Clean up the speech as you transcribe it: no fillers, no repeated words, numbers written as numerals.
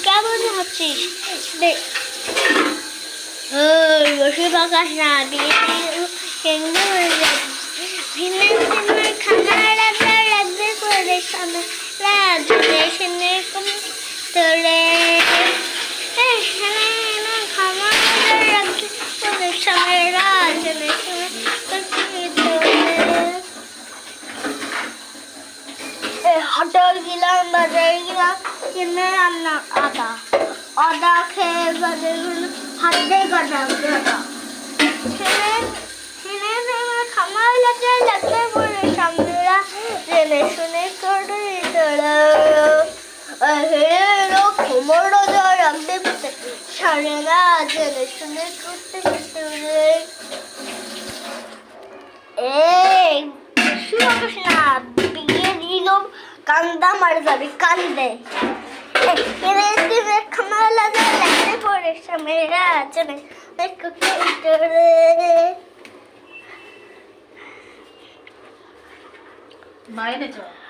কেমন হচ্ছিস? বসে পাকাস না, ভিন্ন ভিন্ন খানা রাখবে করে সামনে তোরে হাটে গেলাম, বাজারে গেলাম, কিনে আনলাম আদা খেয়ে বাজারে হাতে কাটা খামার লাগবে বলে সামনেরা জেনে শুনে করে খবর রাখতে সারে না জেনে শুনে করতে না বিয়ে দিল কান্দা মারা যাবে কান্দে খামার লাগতে পরে সামনেরা জেনে বাইরে চল।